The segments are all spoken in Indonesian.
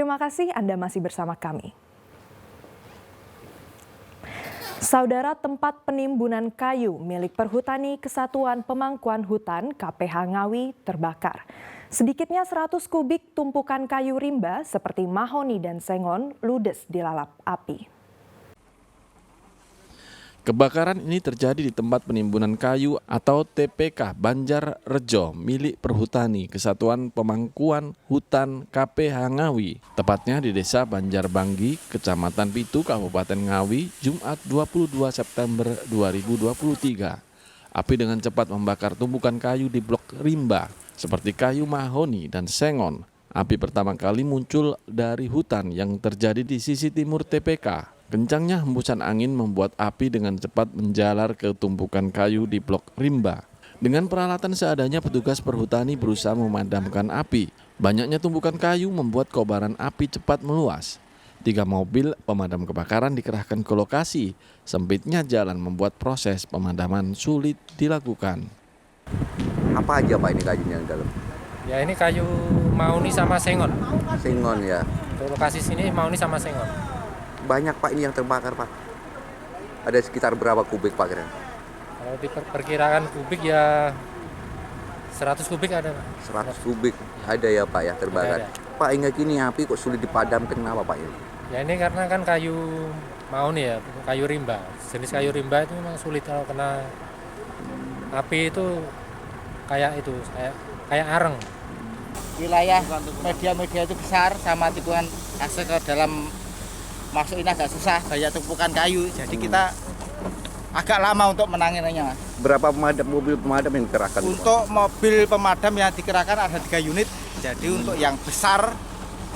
Terima kasih Anda masih bersama kami. Saudara, tempat penimbunan kayu milik Perhutani Kesatuan Pemangkuan Hutan KPH Ngawi terbakar. Sedikitnya 100 kubik tumpukan kayu rimba seperti mahoni dan sengon ludes dilalap api. Kebakaran ini terjadi di tempat penimbunan kayu atau TPK Banjar Rejo milik Perhutani Kesatuan Pemangkuan Hutan KPH Ngawi, tepatnya di Desa Banjar Banggi, Kecamatan Pitu, Kabupaten Ngawi, Jumat 22 September 2023. Api dengan cepat membakar tumpukan kayu di blok rimba seperti kayu mahoni dan sengon. Api pertama kali muncul dari hutan yang terjadi di sisi timur TPK. Kencangnya hembusan angin membuat api dengan cepat menjalar ke tumpukan kayu di blok rimba. Dengan peralatan seadanya, petugas perhutani berusaha memadamkan api. Banyaknya tumpukan kayu membuat kobaran api cepat meluas. 3 mobil pemadam kebakaran dikerahkan ke lokasi. Sempitnya jalan membuat proses pemadaman sulit dilakukan. Apa aja Pak ini kayunya yang dalam? Ya ini kayu mahoni sama sengon. Sengon ya. Untuk lokasi sini mahoni sama sengon. Banyak Pak ini yang terbakar Pak. Ada sekitar berapa kubik Pak kira? Kalau diperkirakan kubik ya 100 kubik ada Pak. 100 kubik ada ya Pak ya terbakar. Ada. Pak hingga kini api kok sulit dipadamkan, kenapa Pak ya? Ya ini karena kan kayu mahoni ya, kayu rimba. Jenis kayu rimba itu memang sulit kalau kena api itu kayak areng. Wilayah media-media itu besar sama tikungan akses ke dalam masuk ini agak susah, banyak tumpukan kayu, jadi kita agak lama untuk menanganinya. Berapa mobil pemadam yang dikerahkan? Untuk mobil pemadam yang dikerahkan ada 3 unit, jadi untuk yang besar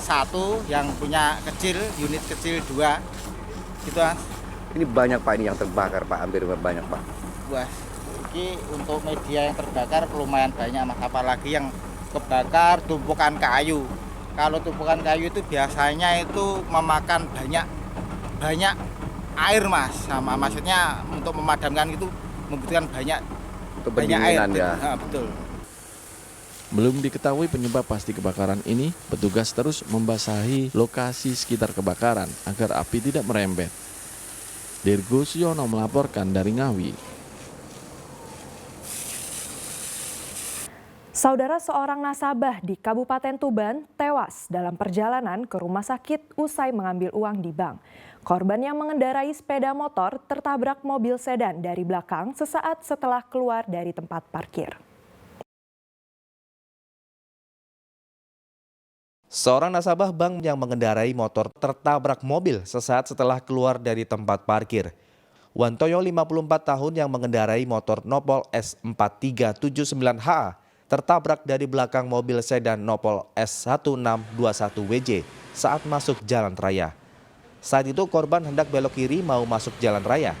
1, yang punya kecil, unit kecil 2, gitu Mas. Ini banyak Pak ini yang terbakar Pak, hampir banyak Pak. Wah, ini untuk media yang terbakar lumayan banyak Mas, apalagi yang kebakar tumpukan kayu. Kalau tumpukan kayu itu biasanya itu memakan banyak air Mas, sama maksudnya untuk memadamkan itu membutuhkan banyak air ya. Betul. Belum diketahui penyebab pasti kebakaran ini, petugas terus membasahi lokasi sekitar kebakaran agar api tidak merembet. Dirgo Siono melaporkan dari Ngawi. Saudara, seorang nasabah di Kabupaten Tuban tewas dalam perjalanan ke rumah sakit usai mengambil uang di bank. Korban yang mengendarai sepeda motor tertabrak mobil sedan dari belakang sesaat setelah keluar dari tempat parkir. Seorang nasabah bank yang mengendarai motor tertabrak mobil sesaat setelah keluar dari tempat parkir. Wantoyo, 54 tahun, yang mengendarai motor Nopol S4379HA tertabrak dari belakang mobil sedan Nopol S1621WJ saat masuk jalan raya. Saat itu korban hendak belok kiri mau masuk jalan raya.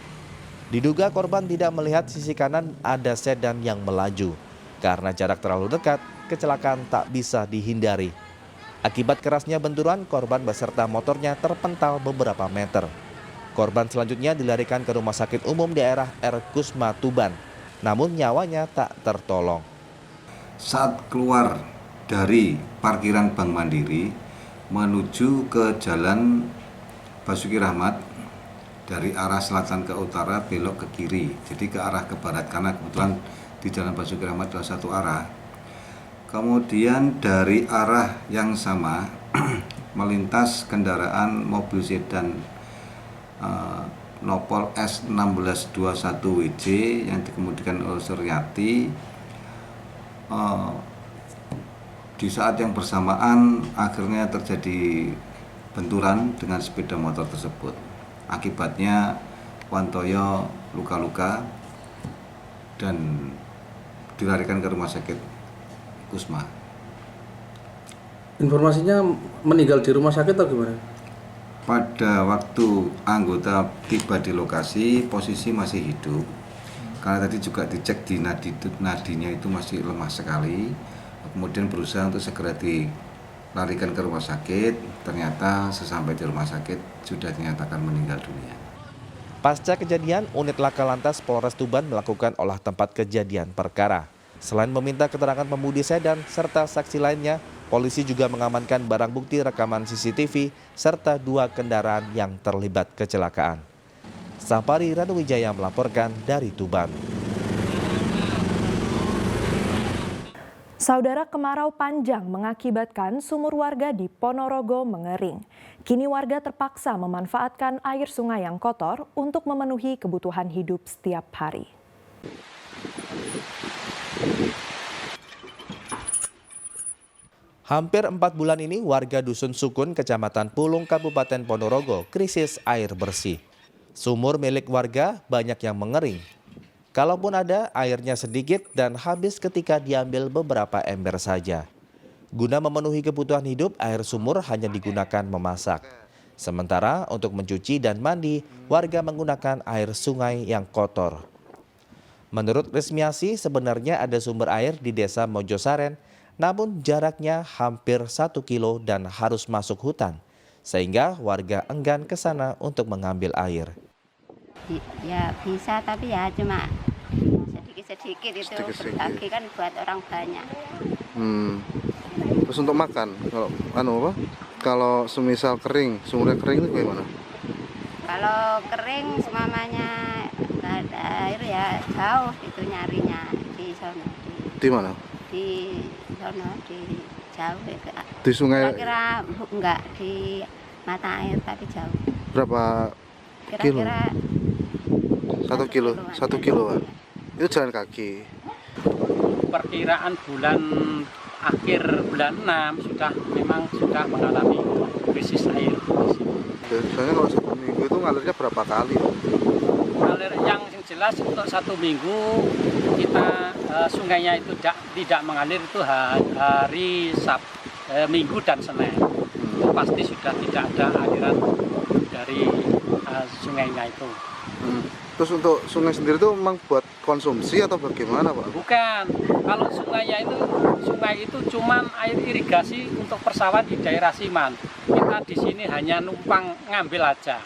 Diduga korban tidak melihat sisi kanan ada sedan yang melaju. Karena jarak terlalu dekat, kecelakaan tak bisa dihindari. Akibat kerasnya benturan, korban beserta motornya terpental beberapa meter. Korban selanjutnya dilarikan ke Rumah Sakit Umum Daerah R. Kusma Tuban, namun nyawanya tak tertolong. Saat keluar dari parkiran Bank Mandiri menuju ke Jalan Basuki Rahmat dari arah selatan ke utara belok ke kiri, jadi ke arah ke barat karena kebetulan di Jalan Basuki Rahmat ada satu arah. Kemudian dari arah yang sama melintas kendaraan mobil sedan Nopol S1621WJ yang dikemudikan oleh Suryati. Di saat yang bersamaan akhirnya terjadi benturan dengan sepeda motor tersebut. Akibatnya Wantoyo luka-luka dan dilarikan ke rumah sakit Kusma. Informasinya meninggal di rumah sakit atau gimana? Pada waktu anggota tiba di lokasi, posisi masih hidup. Karena tadi juga dicek di nadinya itu masih lemah sekali. Kemudian berusaha untuk segera dilarikan ke rumah sakit. Ternyata sesampai di rumah sakit sudah dinyatakan meninggal dunia. Pasca kejadian, unit laka lantas Polres Tuban melakukan olah tempat kejadian perkara. Selain meminta keterangan pemudi sedan serta saksi lainnya, Polisi juga mengamankan barang bukti rekaman CCTV serta 2 kendaraan yang terlibat kecelakaan. Sapari Ranuwijaya melaporkan dari Tuban. Saudara, kemarau panjang mengakibatkan sumur warga di Ponorogo mengering. Kini warga terpaksa memanfaatkan air sungai yang kotor untuk memenuhi kebutuhan hidup setiap hari. Hampir 4 bulan ini warga Dusun Sukun, Kecamatan Pulung, Kabupaten Ponorogo krisis air bersih. Sumur milik warga banyak yang mengering. Kalaupun ada, airnya sedikit dan habis ketika diambil beberapa ember saja. Guna memenuhi kebutuhan hidup, air sumur hanya digunakan memasak. Sementara untuk mencuci dan mandi, warga menggunakan air sungai yang kotor. Menurut Resmiasi, sebenarnya ada sumber air di Desa Mojosaren, namun jaraknya hampir 1 kilo dan harus masuk hutan, sehingga warga enggan ke sana untuk mengambil air. Ya bisa, tapi ya cuma sedikit-sedikit itu berbagi kan buat orang banyak. Terus untuk makan, kalau semisal kering, sumurnya kering itu gimana? Kalau kering semamanya nggak ada air ya jauh itu nyarinya di sana. Di mana? Di sana, di jauh. Di sungai? Kira-kira enggak di mata air tapi jauh. Berapa kilo? Kira-kira 1 kilo. Itu jalan kaki. Perkiraan akhir bulan 6 memang sudah mengalami krisis air. Soalnya kalau 1 minggu itu ngalirnya berapa kali? Ngalir yang jelas untuk 1 minggu kita sungainya itu tidak mengalir itu hari Minggu dan Senin. Itu pasti sudah tidak ada aliran dari sungainya itu. Terus untuk sungai sendiri itu memang buat konsumsi atau bagaimana, Pak? Bukan, kalau sungai itu cuman air irigasi untuk persawahan di daerah Siman. Kita di sini hanya numpang ngambil aja.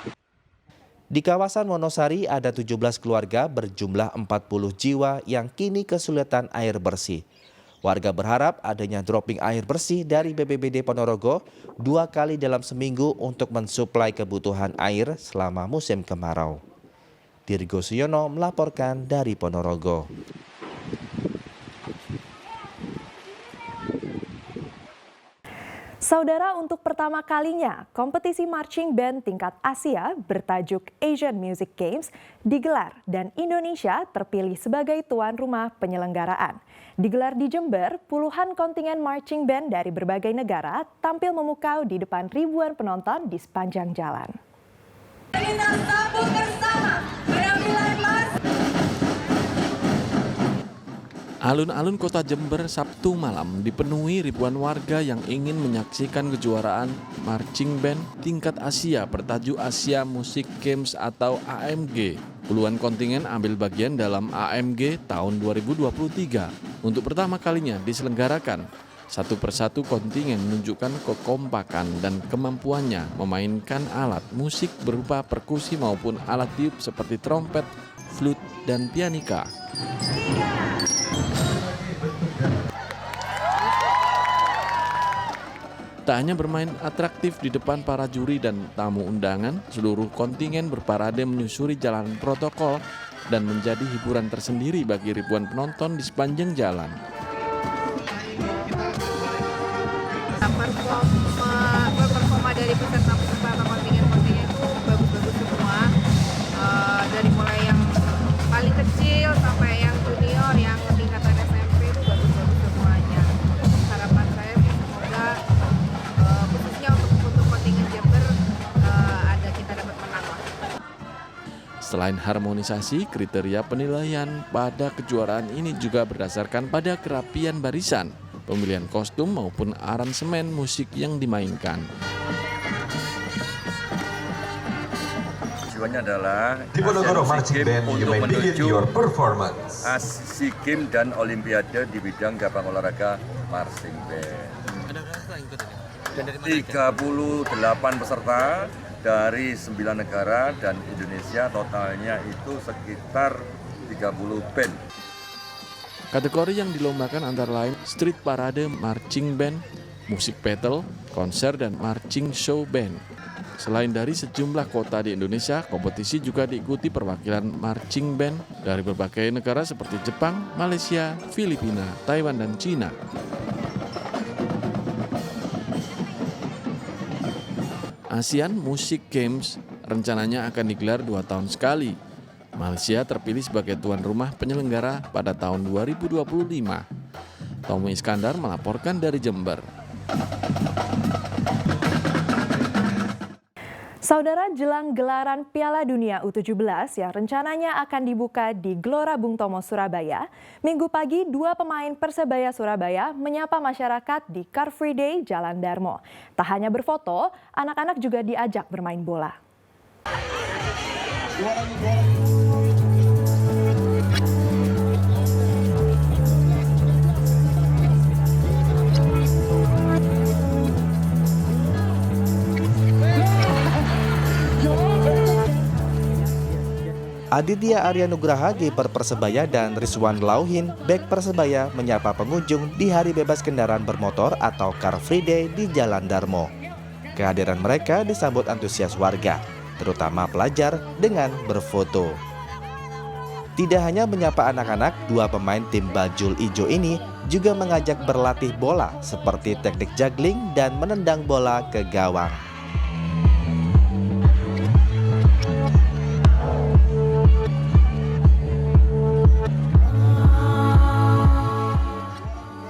Di kawasan Wonosari ada 17 keluarga berjumlah 40 jiwa yang kini kesulitan air bersih. Warga berharap adanya dropping air bersih dari BPBD Ponorogo 2 kali dalam seminggu untuk mensuplai kebutuhan air selama musim kemarau. Dirgo Suyono melaporkan dari Ponorogo. Saudara, untuk pertama kalinya, kompetisi marching band tingkat Asia bertajuk Asian Music Games digelar dan Indonesia terpilih sebagai tuan rumah penyelenggaraan. Digelar di Jember, puluhan kontingen marching band dari berbagai negara tampil memukau di depan ribuan penonton di sepanjang jalan. Kita sambut bersama penampilan Alun-alun kota Jember Sabtu malam dipenuhi ribuan warga yang ingin menyaksikan kejuaraan marching band tingkat Asia bertajuk Asia Music Games atau AMG. Puluhan kontingen ambil bagian dalam AMG tahun 2023. Untuk pertama kalinya diselenggarakan, satu persatu kontingen menunjukkan kekompakan dan kemampuannya memainkan alat musik berupa perkusi maupun alat tiup seperti trompet, flute, dan pianika. Tak hanya bermain atraktif di depan para juri dan tamu undangan, seluruh kontingen berparade menyusuri jalan protokol dan menjadi hiburan tersendiri bagi ribuan penonton di sepanjang jalan. Performa dari peserta kontingen itu bagus-bagus semua, dari mulai yang paling kecil sampai yang junior, yang tingkatan SMP itu bagus-bagus semuanya. Harapan saya semoga khususnya untuk kontingen Jember kita dapat menang lah. Selain harmonisasi, kriteria penilaian pada kejuaraan ini juga berdasarkan pada kerapian barisan, pemilihan kostum maupun aransemen musik yang dimainkan. Tujuannya adalah Diponegoro Marching Band untuk menuju SEA Games dan Olimpiade di bidang cabang olahraga marching band. 38 peserta dari 9 negara dan Indonesia, totalnya itu sekitar 30 band. Kategori yang dilombakan antara lain Street Parade Marching Band, musik battle, konser, dan marching show band. Selain dari sejumlah kota di Indonesia, kompetisi juga diikuti perwakilan marching band dari berbagai negara seperti Jepang, Malaysia, Filipina, Taiwan, dan Cina. ASEAN Music Games rencananya akan digelar 2 tahun sekali. Malaysia terpilih sebagai tuan rumah penyelenggara pada tahun 2025. Tommy Iskandar melaporkan dari Jember. Saudara, jelang gelaran Piala Dunia U17 yang rencananya akan dibuka di Gelora Bung Tomo, Surabaya, Minggu pagi 2 pemain Persebaya Surabaya menyapa masyarakat di Car Free Day Jalan Darmo. Tak hanya berfoto, anak-anak juga diajak bermain bola. Aditya Arya Nugraha, kiper Persebaya, dan Rizwan Lauhin, bek Persebaya, menyapa pengunjung di hari bebas kendaraan bermotor atau Car Free Day di Jalan Darmo. Kehadiran mereka disambut antusias warga, terutama pelajar, dengan berfoto. Tidak hanya menyapa anak-anak, 2 pemain tim Bajul Ijo ini juga mengajak berlatih bola seperti teknik juggling dan menendang bola ke gawang.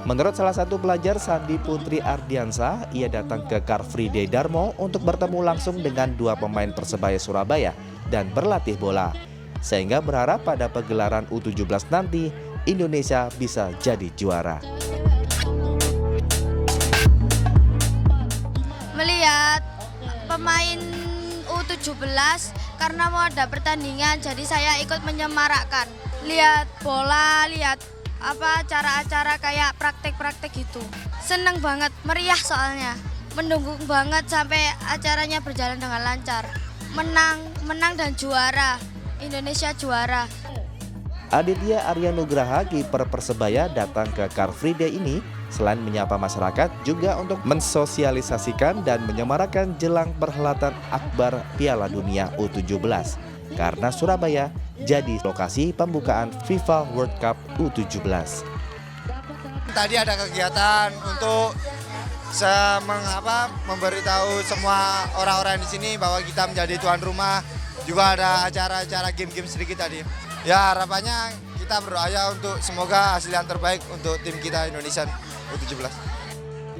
Menurut salah satu pelajar, Sandi Putri Ardiansa, ia datang ke Car Free Day Darmo untuk bertemu langsung dengan 2 pemain Persebaya Surabaya dan berlatih bola. Sehingga berharap pada pegelaran U17 nanti, Indonesia bisa jadi juara. Melihat pemain U17 karena mau ada pertandingan, jadi saya ikut menyemarakkan. Lihat bola, lihat acara-acara kayak praktek-praktek gitu. Seneng banget, meriah soalnya. Mendukung banget sampai acaranya berjalan dengan lancar. Menang dan juara. Indonesia juara. Aditya Arya Nugraha, kiper Persebaya, datang ke Car Free Day ini selain menyapa masyarakat juga untuk mensosialisasikan dan menyemarakan jelang perhelatan akbar Piala Dunia U17. Karena Surabaya jadi lokasi pembukaan FIFA World Cup U17. Tadi ada kegiatan untuk memberitahu semua orang-orang di sini bahwa kita menjadi tuan rumah. Juga ada acara-acara game-game sedikit tadi. Ya, harapannya kita berdoa untuk semoga hasil yang terbaik untuk tim kita Indonesia U17.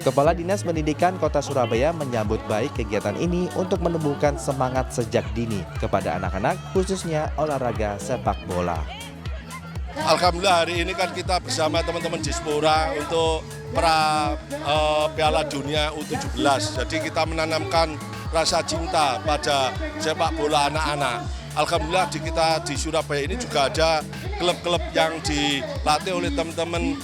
Kepala Dinas Pendidikan Kota Surabaya menyambut baik kegiatan ini untuk menumbuhkan semangat sejak dini kepada anak-anak, khususnya olahraga sepak bola. Alhamdulillah hari ini kan kita bersama teman-teman Dispora untuk Piala Dunia U17. Jadi kita menanamkan rasa cinta pada sepak bola anak-anak. Alhamdulillah kita di Surabaya ini juga ada klub-klub yang dilatih oleh teman-teman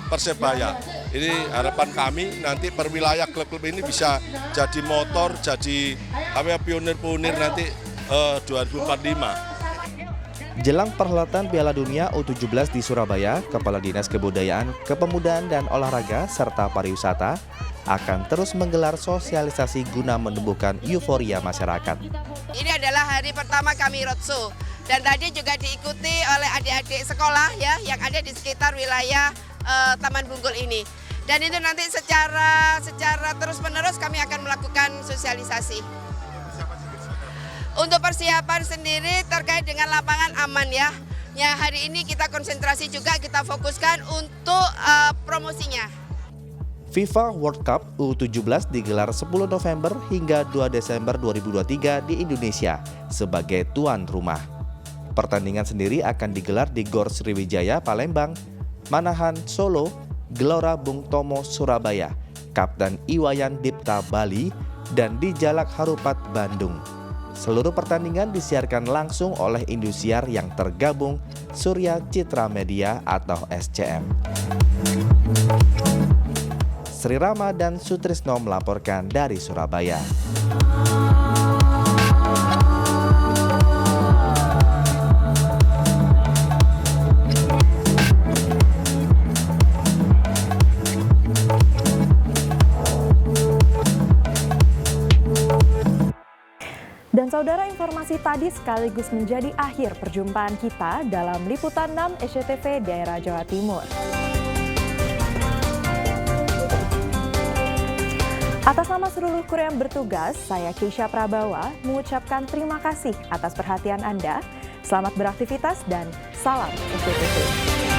Persebaya. Ini harapan kami nanti per wilayah klub-klub ini bisa jadi motor, jadi pionir-pionir nanti 2045. Jelang perhelatan Piala Dunia U17 di Surabaya, Kepala Dinas Kebudayaan, Kepemudaan dan Olahraga serta Pariwisata akan terus menggelar sosialisasi guna menumbuhkan euforia masyarakat. Ini adalah hari pertama kami roadshow dan tadi juga diikuti oleh adik-adik sekolah ya yang ada di sekitar wilayah Taman Bungkul ini. Dan itu nanti secara terus-menerus kami akan melakukan sosialisasi. Untuk persiapan sendiri terkait dengan lapangan aman ya. Ya hari ini kita konsentrasi juga, kita fokuskan untuk promosinya. FIFA World Cup U17 digelar 10 November hingga 2 Desember 2023 di Indonesia sebagai tuan rumah. Pertandingan sendiri akan digelar di Gor Sriwijaya, Palembang, Manahan, Solo, Gelora Bung Tomo, Surabaya, Kapten Iwayan Dipta, Bali, dan di Jalak Harupat, Bandung. Seluruh pertandingan disiarkan langsung oleh Indosiar yang tergabung Surya Citra Media atau SCM. Sri Rama dan Sutrisno melaporkan dari Surabaya. Saudara, informasi tadi sekaligus menjadi akhir perjumpaan kita dalam Liputan 6 SCTV Daerah Jawa Timur. Atas nama seluruh kru yang bertugas, saya Keisha Prabawa mengucapkan terima kasih atas perhatian Anda. Selamat beraktivitas dan salam SCTV.